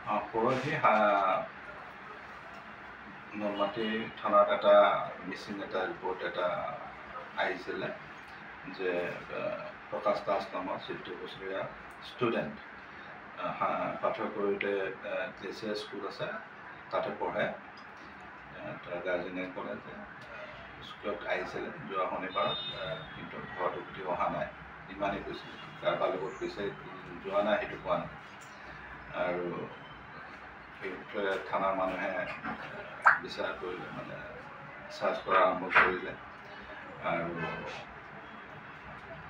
পৰহি নুনমাটি থানাত এটা মিচিং এটা ৰিপৰ্ট এটা আহিছিলে যে প্ৰকাশ দাস নামৰ 14 বছৰীয়া ষ্টুডেণ্ট পাথৰগুৰিতে গ্লেচিয়াৰ স্কুল আছে তাতে পঢ়ে। তাৰ গাৰ্জেনে ক'লে যে স্কুলত আহিছিলে যোৱা শনিবাৰত, কিন্তু ঘৰত উভতি অহা নাই, ইমানেই কৈছিল। কাৰোবাৰ লগত কৈছে যোৱা নাই সেইটো কোৱা নাই। আৰু সেই বিষয়ে থানাৰ মানুহে বিচাৰ কৰিলে, মানে চাৰ্চ কৰা আৰম্ভ কৰিলে। আৰু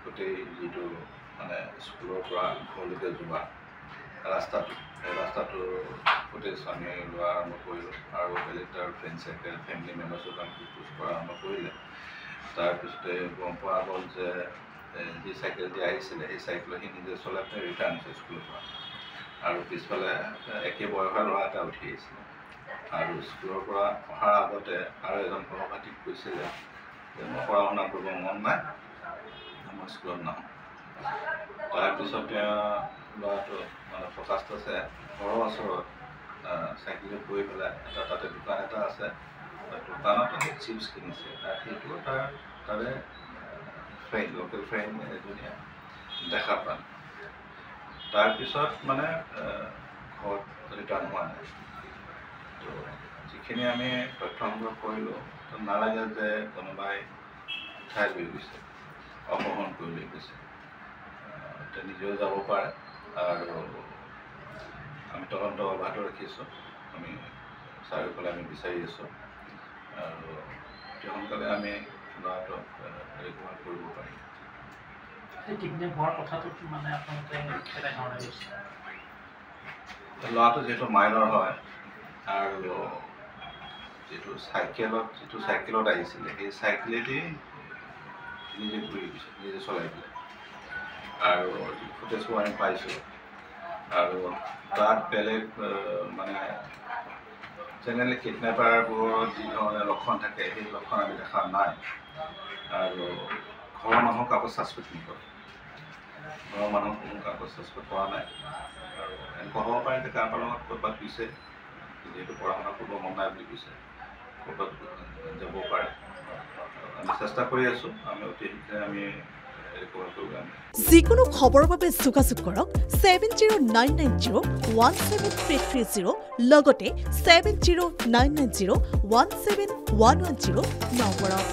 গোটেই যিটো মানে স্কুলৰ পৰা ঘৰলৈকে যোৱা ৰাস্তাটো, সেই ৰাস্তাটো ফুটেজ আমি লোৱা আৰম্ভ কৰিলোঁ। আৰু বেলেগ তাৰ ফ্ৰেণ্ড চাৰ্কেল, ফেমিলি মেম্বাৰ্ছক আমি সোধ কৰা আৰম্ভ কৰিলে। তাৰপিছতে গম পোৱা গ'ল যে যি চাইকেল দি আহিছিলে সেই চাইকেল সি নিজে চলাই পেলাই ৰিটাৰ্ণ হৈছে স্কুলৰ পৰা। আৰু পিছফালে একে বয়সৰ ল'ৰা এটা উঠি আহিছিলে। আৰু স্কুলৰ পৰা অহাৰ আগতে আৰু এজন সহপাঠীক কৈছিলে যে মই পঢ়া শুনা কৰিব মন নাই, মই স্কুলত নাহোঁ। তাৰপিছত ল'ৰাটো মানে প্ৰকাশ আছে ঘৰৰ ওচৰত চাইকেলত গৈ পেলাই তাতে দোকান এটা আছে, দোকানত চিপছ কিনিছে। সেইটো তাৰে ফ্ৰেণ্ড, লোকেল ফ্ৰেণ্ড এজনীয়ে দেখা পালে। তাৰপিছত মানে ঘৰত ৰিটাৰ্ণ হোৱা নাই। তো যিখিনি আমি তথ্য সংগ্ৰহ কৰিলোঁ, তো নালাগে যে কোনোবাই উঠাই লৈ গৈছে, অপহৰণ কৰি লৈ গৈছে। নিজেও যাব পাৰে। আৰু আমি তদন্ত অব্যাহত ৰাখিছোঁ, আমি চাৰিওফালে আমি বিচাৰি আছোঁ। আৰু অতি সোনকালে আমি ল'ৰাটোক ৰিকভাৰ কৰিব পাৰিম। ল'ৰাটো যিহেতু মাইনৰ হয়, আৰু যিটো চাইকেলত আহিছিলে সেই চাইকেলেদি নিজে ঘূৰি গৈছে, নিজে চলাই পেলাই। আৰু ফুটেজবোৰ আমি পাইছোঁ। আৰু তাত বেলেগ মানে জেনেৰেলি কিডনেপাৰবোৰৰ যি ধৰণে লক্ষণ থাকে সেই লক্ষণ আমি দেখা নাই। আৰু ঘৰৰ মানুহক কাকো ছাছপেক্ট নকৰে, ঘৰৰ মানুহক কোনো কাকো ছাছপেক্ট কৰা নাই। আৰু এনেকুৱা হ'ব পাৰে যে কাৰোবাৰ লগত ক'ৰবাত গৈছে, যিহেতু পঢ়া শুনা কৰিব মন নাই বুলি কৈছে, ক'ৰবাত যাব পাৰে। আমি চেষ্টা কৰি আছোঁ, আমি অতি শীঘ্ৰে আমি যিকোনো খবৰৰ বাবে যোগাযোগ কৰক 7099017330 লগতে 7099017110 নম্বৰত।